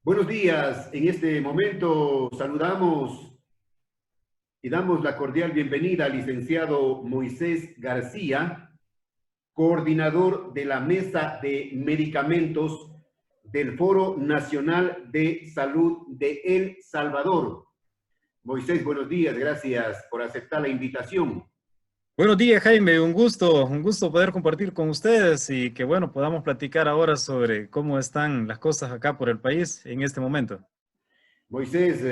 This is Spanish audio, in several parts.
Buenos días. En este momento saludamos y damos la cordial bienvenida al licenciado Moisés García, coordinador de la Mesa de Medicamentos del Foro Nacional de Salud de El Salvador. Moisés, buenos días. Gracias por aceptar la invitación. Buenos días, Jaime. Un gusto poder compartir con ustedes y que, bueno, podamos platicar ahora sobre cómo están las cosas acá por el país en este momento. Moisés,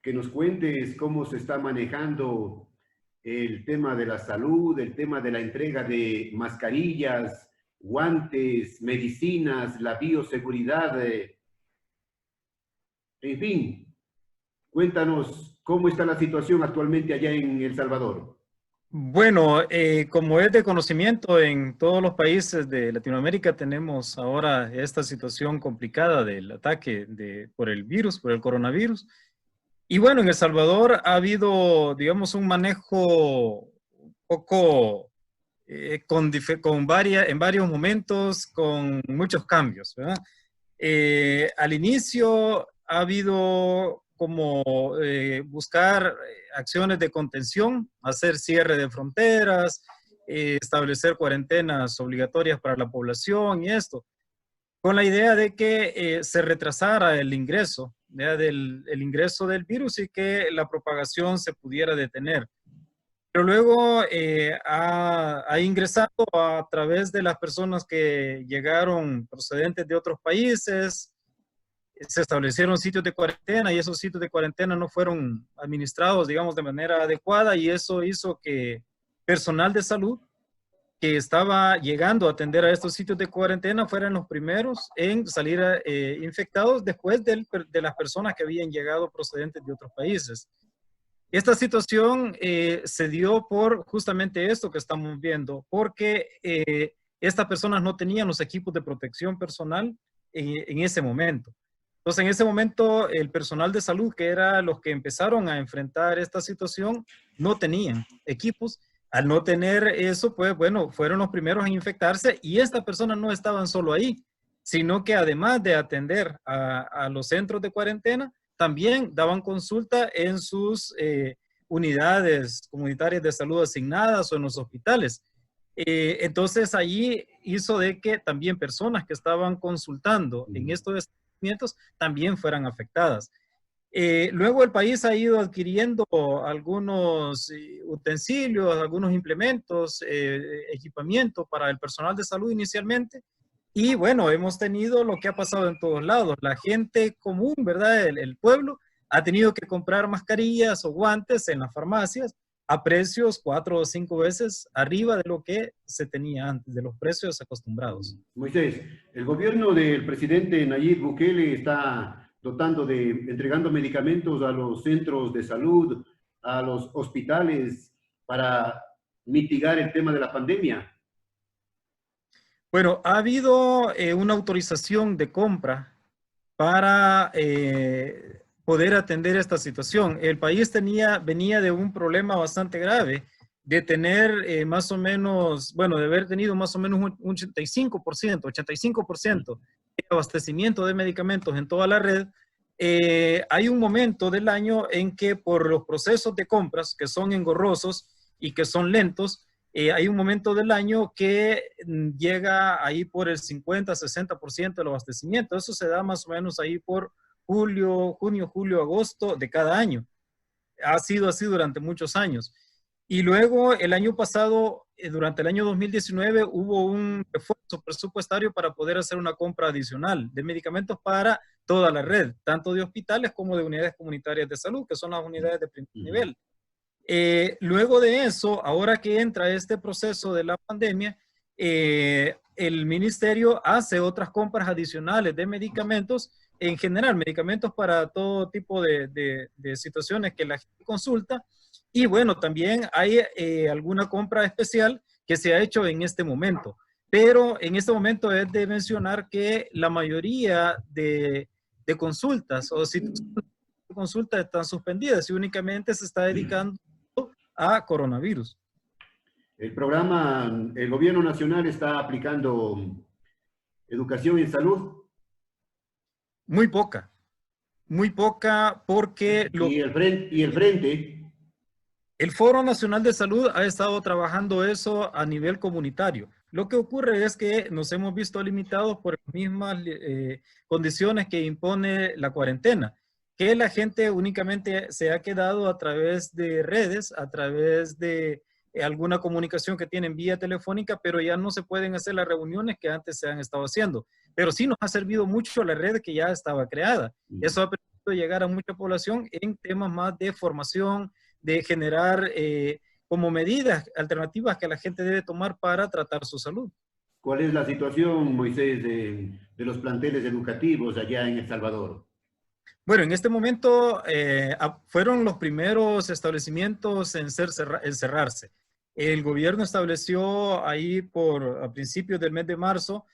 que nos cuentes cómo se está manejando el tema de la salud, el tema de la entrega de mascarillas, guantes, medicinas, la bioseguridad, en fin, cuéntanos cómo está la situación actualmente allá en El Salvador. Bueno, como es de conocimiento, en todos los países de Latinoamérica tenemos ahora esta situación complicada del ataque por el virus, por el coronavirus. Y bueno, en El Salvador ha habido, digamos, un manejo un poco en varios momentos, con muchos cambios, ¿verdad? Al inicio ha habido como buscar acciones de contención, hacer cierre de fronteras, establecer cuarentenas obligatorias para la población y esto, con la idea de que se retrasara el ingreso, el ingreso del virus y que la propagación se pudiera detener. Pero luego ha ingresado a través de las personas que llegaron procedentes de otros países. Se establecieron sitios de cuarentena y esos sitios de cuarentena no fueron administrados, digamos, de manera adecuada, y eso hizo que personal de salud que estaba llegando a atender a estos sitios de cuarentena fueran los primeros en salir infectados después de las personas que habían llegado procedentes de otros países. Esta situación se dio por justamente esto que estamos viendo, porque estas personas no tenían los equipos de protección personal en ese momento. Entonces, en ese momento, el personal de salud, que era los que empezaron a enfrentar esta situación, no tenían equipos. Al no tener eso, pues bueno, fueron los primeros en infectarse, y estas personas no estaban solo ahí, sino que además de atender a los centros de cuarentena, también daban consulta en sus unidades comunitarias de salud asignadas o en los hospitales. Entonces, allí hizo de que también personas que estaban consultando en estos establecimientos también fueran afectadas. Luego el país ha ido adquiriendo algunos utensilios, algunos implementos, equipamiento para el personal de salud inicialmente. Y bueno, hemos tenido lo que ha pasado en todos lados. La gente común, ¿verdad? El pueblo ha tenido que comprar mascarillas o guantes en las farmacias a precios 4 o 5 veces arriba de lo que se tenía antes, de los precios acostumbrados. Moisés, el gobierno del presidente Nayib Bukele está entregando medicamentos a los centros de salud, a los hospitales para mitigar el tema de la pandemia. Bueno, ha habido una autorización de compra para poder atender esta situación. El país venía de un problema bastante grave, de tener más o menos, bueno, de haber tenido más o menos un 85% de abastecimiento de medicamentos en toda la red. Hay un momento del año en que por los procesos de compras, que son engorrosos y que son lentos, hay un momento del año que llega ahí por el 50-60% del abastecimiento. Eso se da más o menos ahí por junio, julio, agosto de cada año. Ha sido así durante muchos años. Y luego el año pasado, durante el año 2019, hubo un esfuerzo presupuestario para poder hacer una compra adicional de medicamentos para toda la red, tanto de hospitales como de unidades comunitarias de salud, que son las unidades de primer nivel. Luego de eso, ahora que entra este proceso de la pandemia, el ministerio hace otras compras adicionales de medicamentos, en general, medicamentos para todo tipo de situaciones que la gente consulta. Y bueno, también hay alguna compra especial que se ha hecho en este momento. Pero en este momento es de mencionar que la mayoría de consultas o situaciones de consulta están suspendidas y únicamente se está dedicando a coronavirus. El gobierno nacional está aplicando educación en salud. muy poca porque ¿Y el frente? el Foro Nacional de Salud ha estado trabajando eso a nivel comunitario. Lo que ocurre es que nos hemos visto limitados por las mismas condiciones que impone la cuarentena, que la gente únicamente se ha quedado a través de redes, a través de alguna comunicación que tienen vía telefónica, pero ya no se pueden hacer las reuniones que antes se han estado haciendo. Pero sí nos ha servido mucho la red que ya estaba creada. Eso ha permitido llegar a mucha población en temas más de formación, de generar como medidas alternativas que la gente debe tomar para tratar su salud. ¿Cuál es la situación, Moisés, de los planteles educativos allá en El Salvador? Bueno, en este momento fueron los primeros establecimientos en cerrarse. El gobierno estableció ahí a principios del mes de marzo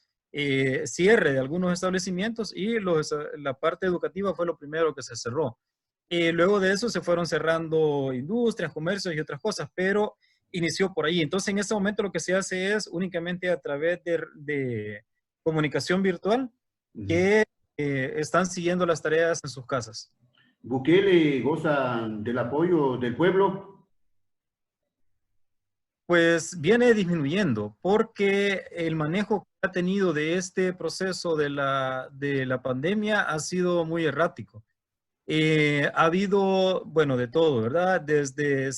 cierre de algunos establecimientos y la parte educativa fue lo primero que se cerró. Luego de eso se fueron cerrando industrias, comercios y otras cosas, pero inició por ahí. Entonces, en este momento lo que se hace es únicamente a través de comunicación virtual que están siguiendo las tareas en sus casas. ¿Bukele goza del apoyo del pueblo? Pues viene disminuyendo porque el manejo que ha tenido de este proceso de la pandemia ha sido muy errático. Ha habido, bueno, de todo, ¿verdad? Desde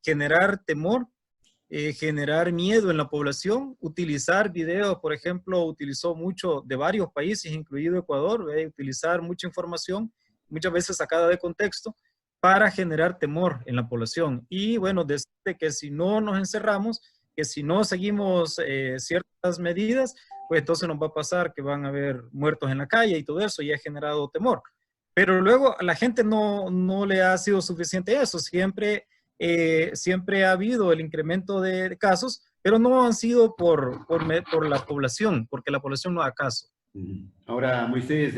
generar temor, generar miedo en la población, utilizar videos, por ejemplo, utilizó mucho de varios países, incluido Ecuador, utilizar mucha información, muchas veces sacada de contexto, para generar temor en la población. Y bueno, desde que si no nos encerramos, que si no seguimos ciertas medidas, pues entonces nos va a pasar que van a haber muertos en la calle y todo eso, y ha generado temor. Pero luego a la gente no le ha sido suficiente eso. Siempre ha habido el incremento de casos, pero no han sido por la población, porque la población no da caso. Ahora, Moisés,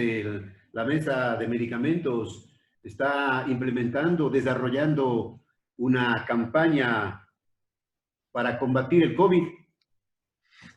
la mesa de medicamentos está implementando, desarrollando una campaña para combatir el COVID.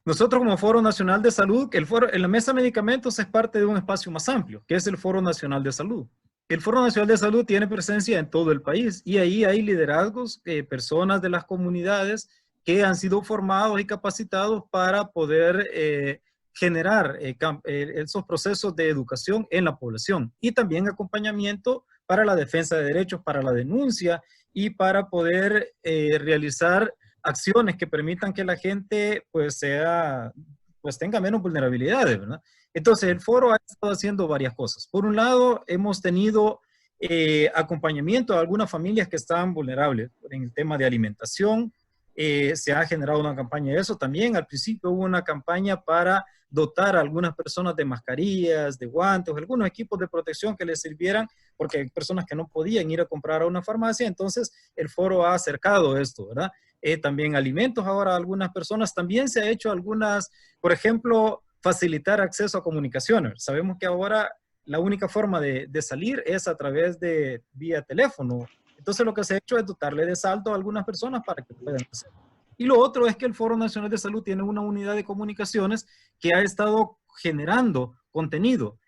Nosotros como Foro Nacional de Salud, la mesa de medicamentos es parte de un espacio más amplio, que es el Foro Nacional de Salud. El Foro Nacional de Salud tiene presencia en todo el país y ahí hay liderazgos, personas de las comunidades que han sido formados y capacitados para poder generar esos procesos de educación en la población y también acompañamiento para la defensa de derechos, para la denuncia y para poder realizar acciones que permitan que la gente pues tenga menos vulnerabilidades, ¿verdad? Entonces el foro ha estado haciendo varias cosas. Por un lado, hemos tenido acompañamiento a algunas familias que estaban vulnerables en el tema de alimentación. Se ha generado una campaña de eso también. Al principio hubo una campaña para dotar a algunas personas de mascarillas, de guantes, algunos equipos de protección que les sirvieran, porque hay personas que no podían ir a comprar a una farmacia. Entonces el foro ha acercado esto, ¿verdad? También alimentos ahora a algunas personas. También se ha hecho algunas, por ejemplo, facilitar acceso a comunicaciones. Sabemos que ahora la única forma de salir es a través de vía teléfono. Entonces lo que se ha hecho es dotarle de saldo a algunas personas para que puedan hacerlo. Y lo otro es que el Foro Nacional de Salud tiene una unidad de comunicaciones que ha estado generando contenido,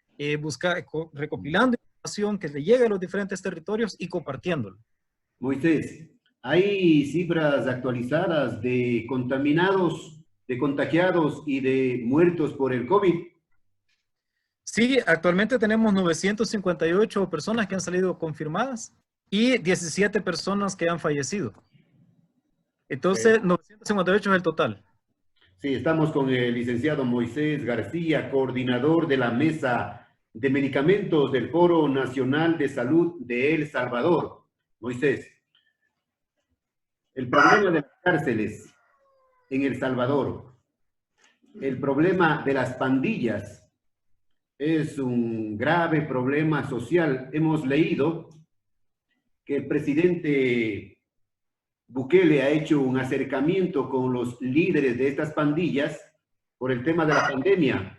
recopilando información que le llegue a los diferentes territorios y compartiéndolo. Moisés, ¿hay cifras actualizadas de contaminados, de contagiados y de muertos por el COVID? Sí, actualmente tenemos 958 personas que han salido confirmadas y 17 personas que han fallecido. Entonces, 958 es el total. Sí, estamos con el licenciado Moisés García, coordinador de la Mesa de Medicamentos del Foro Nacional de Salud de El Salvador. Moisés, el problema de las cárceles en El Salvador, el problema de las pandillas, es un grave problema social. Hemos leído que el presidente Bukele ha hecho un acercamiento con los líderes de estas pandillas por el tema de la pandemia.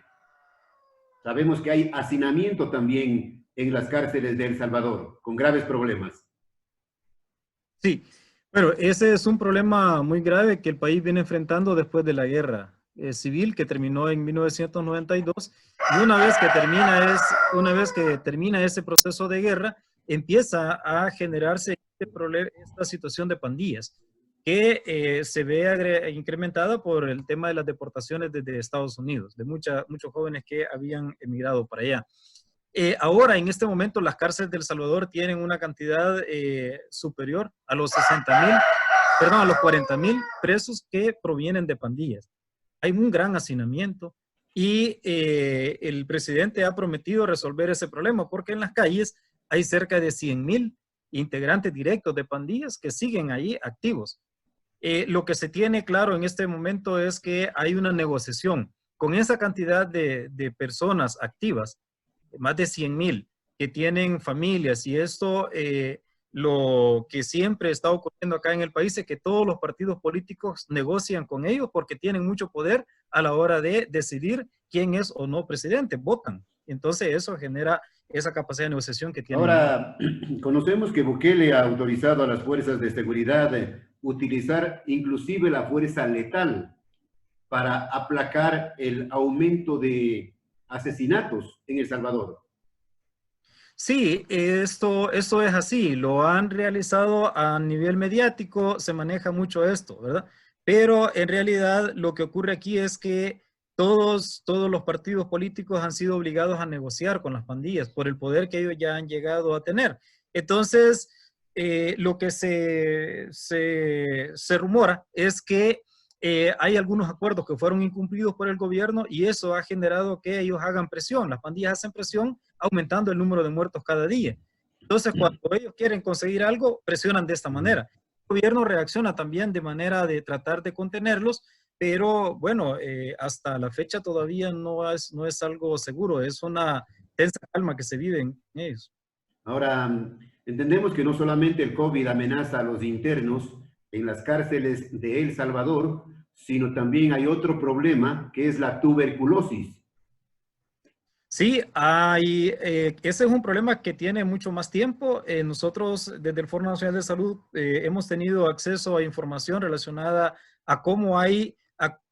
Sabemos que hay hacinamiento también en las cárceles de El Salvador, con graves problemas. Sí, bueno, ese es un problema muy grave que el país viene enfrentando después de la guerra civil que terminó en 1992, y una vez que termina ese proceso de guerra, empieza a generarse esta situación de pandillas, que se ve incrementada por el tema de las deportaciones desde Estados Unidos, de muchos jóvenes que habían emigrado para allá. Ahora, en este momento, las cárceles de El Salvador tienen una cantidad superior a los 40,000 presos que provienen de pandillas. Hay un gran hacinamiento y el presidente ha prometido resolver ese problema porque en las calles hay cerca de 100,000 integrantes directos de pandillas que siguen ahí activos. Lo que se tiene claro en este momento es que hay una negociación con esa cantidad de personas activas, más de 100,000 que tienen familias, y esto lo que siempre está ocurriendo acá en el país es que todos los partidos políticos negocian con ellos porque tienen mucho poder a la hora de decidir quién es o no presidente, votan. Entonces eso genera esa capacidad de negociación que tienen. Ahora, conocemos que Bukele ha autorizado a las fuerzas de seguridad utilizar inclusive la fuerza letal para aplacar el aumento de asesinatos en El Salvador. Sí, esto es así, lo han realizado a nivel mediático, se maneja mucho esto, ¿verdad? Pero en realidad lo que ocurre aquí es que todos los partidos políticos han sido obligados a negociar con las pandillas por el poder que ellos ya han llegado a tener. Entonces, lo que se rumora es que hay algunos acuerdos que fueron incumplidos por el gobierno y eso ha generado que ellos hagan presión, las pandillas hacen presión aumentando el número de muertos cada día. Entonces, cuando ellos quieren conseguir algo, presionan de esta manera. El gobierno reacciona también de manera de tratar de contenerlos, pero bueno, hasta la fecha todavía no es algo seguro, es una tensa calma que se vive en ellos. Ahora, entendemos que no solamente el COVID amenaza a los internos en las cárceles de El Salvador, sino también hay otro problema que es la tuberculosis. Sí, ese es un problema que tiene mucho más tiempo. Nosotros desde el Foro Nacional de Salud hemos tenido acceso a información relacionada a cómo hay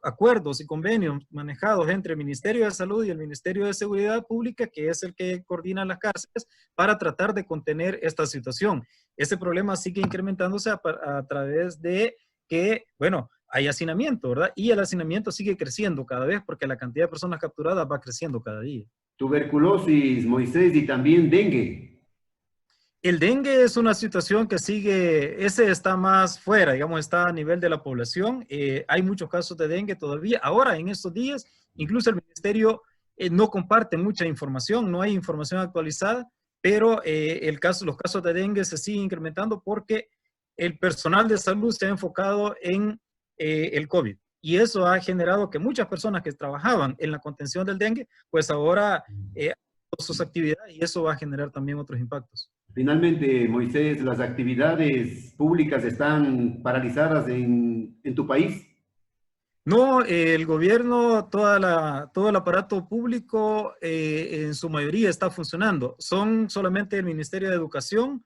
acuerdos y convenios manejados entre el Ministerio de Salud y el Ministerio de Seguridad Pública, que es el que coordina las cárceles, para tratar de contener esta situación. Ese problema sigue incrementándose a través de que, bueno, hay hacinamiento, ¿verdad? Y el hacinamiento sigue creciendo cada vez porque la cantidad de personas capturadas va creciendo cada día. Tuberculosis, Moisés, y también dengue. El dengue es una situación que sigue, ese está más fuera, digamos, está a nivel de la población. Hay muchos casos de dengue todavía. Ahora, en estos días, incluso el ministerio no comparte mucha información, no hay información actualizada, pero los casos de dengue se siguen incrementando porque el personal de salud se ha enfocado en el COVID. Y eso ha generado que muchas personas que trabajaban en la contención del dengue, pues ahora sus actividades, y eso va a generar también otros impactos. Finalmente, Moisés, ¿las actividades públicas están paralizadas en tu país? No, el gobierno, todo el aparato público en su mayoría está funcionando. Son solamente el Ministerio de Educación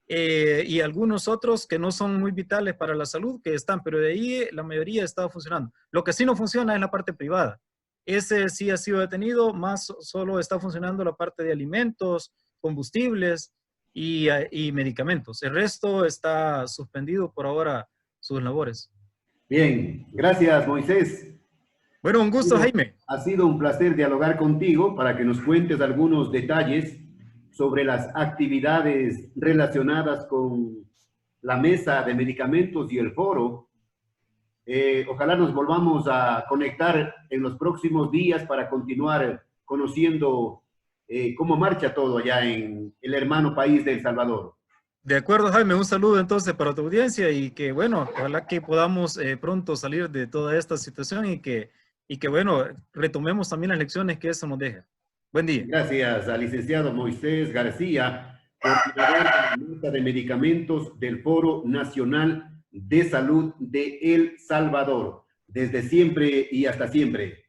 y algunos otros que no son muy vitales para la salud que están, pero de ahí la mayoría está funcionando. Lo que sí no funciona es la parte privada. Ese sí ha sido detenido, más solo está funcionando la parte de alimentos, combustibles y medicamentos. El resto está suspendido por ahora sus labores. Bien, gracias, Moisés. Bueno, un gusto, Jaime. Ha sido un placer dialogar contigo para que nos cuentes algunos detalles sobre las actividades relacionadas con la mesa de medicamentos y el foro. Ojalá nos volvamos a conectar en los próximos días para continuar conociendo cómo marcha todo allá en el hermano país de El Salvador. De acuerdo, Jaime, un saludo entonces para tu audiencia y que, bueno, ojalá que podamos pronto salir de toda esta situación y que, bueno, retomemos también las lecciones que eso nos deja. Buen día. Gracias al licenciado Moisés García, coordinador de la mesa de medicamentos del Foro Nacional de Salud de El Salvador. Desde siempre y hasta siempre.